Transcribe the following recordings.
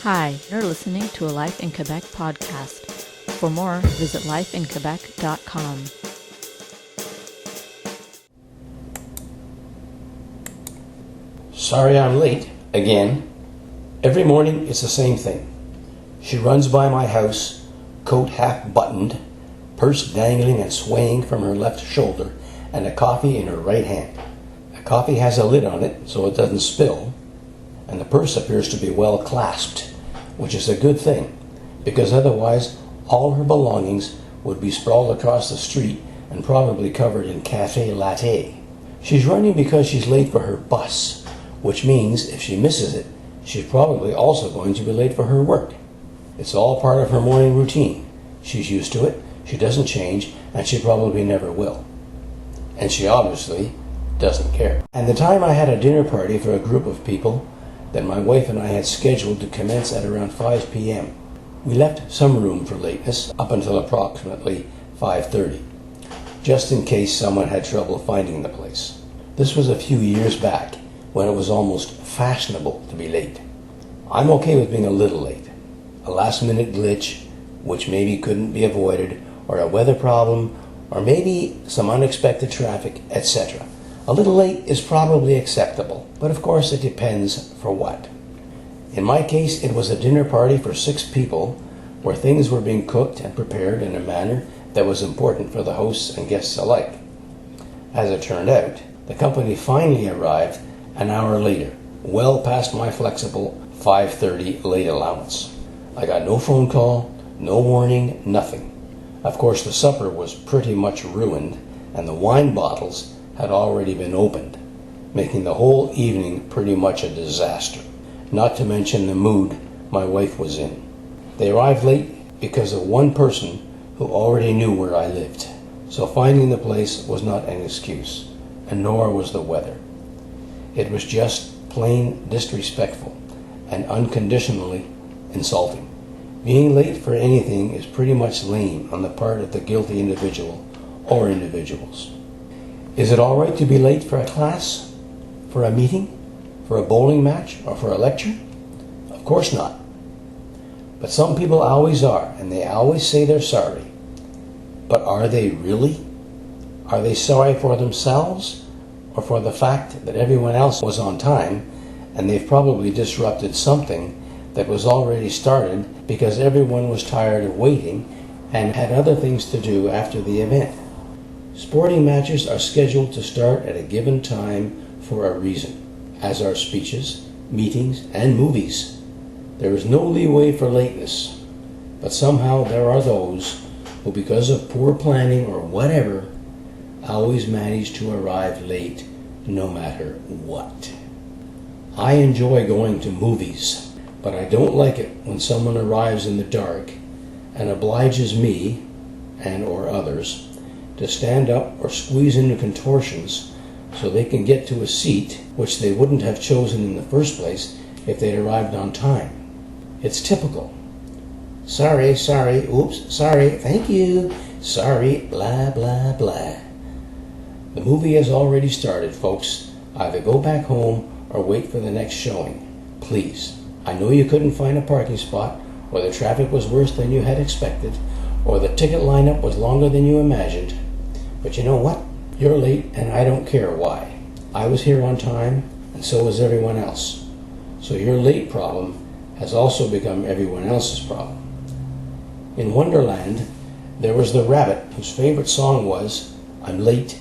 Hi, you're listening to a Life in Quebec podcast. For more, visit lifeinquebec.com. Sorry I'm late, again. Every morning it's the same thing. She runs by my house, coat half buttoned, purse dangling and swaying from her left shoulder, and a coffee in her right hand. The coffee has a lid on it so it doesn't spill, and the purse appears to be well clasped, which is a good thing, because otherwise all her belongings would be sprawled across the street and probably covered in cafe latte. She's running because she's late for her bus, which means if she misses it, she's probably also going to be late for her work. It's all part of her morning routine. She's used to it, she doesn't change, and she probably never will. And she obviously doesn't care. And the time I had a dinner party for a group of people that my wife and I had scheduled to commence at around 5 p.m. We left some room for lateness up until approximately 5:30, just in case someone had trouble finding the place. This was a few years back, when it was almost fashionable to be late. I'm okay with being a little late. A last-minute glitch, which maybe couldn't be avoided, or a weather problem, or maybe some unexpected traffic, etc. A little late is probably acceptable, but of course it depends for what. In my case, it was a dinner party for 6 people, where things were being cooked and prepared in a manner that was important for the hosts and guests alike. As it turned out, the company finally arrived an hour later, well past my flexible 5:30 late allowance. I got no phone call, no warning, nothing. Of course, the supper was pretty much ruined, and the wine bottles had already been opened, making the whole evening pretty much a disaster, not to mention the mood my wife was in. They arrived late because of one person who already knew where I lived, so finding the place was not an excuse, and nor was the weather. It was just plain disrespectful and unconditionally insulting. Being late for anything is pretty much lame on the part of the guilty individual or individuals. Is it all right to be late for a class, for a meeting, for a bowling match, or for a lecture? Of course not. But some people always are, and they always say they're sorry. But are they really? Are they sorry for themselves, or for the fact that everyone else was on time, and they've probably disrupted something that was already started because everyone was tired of waiting and had other things to do after the event? Sporting matches are scheduled to start at a given time for a reason, as are speeches, meetings, and movies. There is no leeway for lateness, but somehow there are those who, because of poor planning or whatever, always manage to arrive late no matter what. I enjoy going to movies, but I don't like it when someone arrives in the dark and obliges me, and or others, to stand up or squeeze into contortions so they can get to a seat which they wouldn't have chosen in the first place if they'd arrived on time. It's typical. Sorry, oops, sorry, thank you, sorry, blah, blah, blah. The movie has already started, folks. Either go back home or wait for the next showing. Please. I know you couldn't find a parking spot, or the traffic was worse than you had expected, or the ticket lineup was longer than you imagined. But you know what? You're late, and I don't care why. I was here on time, and so was everyone else. So your late problem has also become everyone else's problem. In Wonderland, there was the rabbit whose favorite song was, I'm late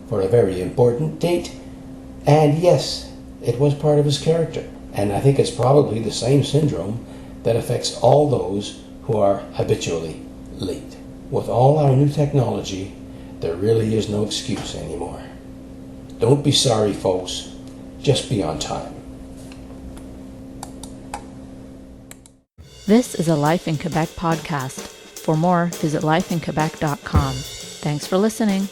for a very important date. And yes, it was part of his character. And I think it's probably the same syndrome that affects all those who are habitually late. With all our new technology, there really is no excuse anymore. Don't be sorry, folks. Just be on time. This is a Life in Quebec podcast. For more, visit lifeinquebec.com. Thanks for listening.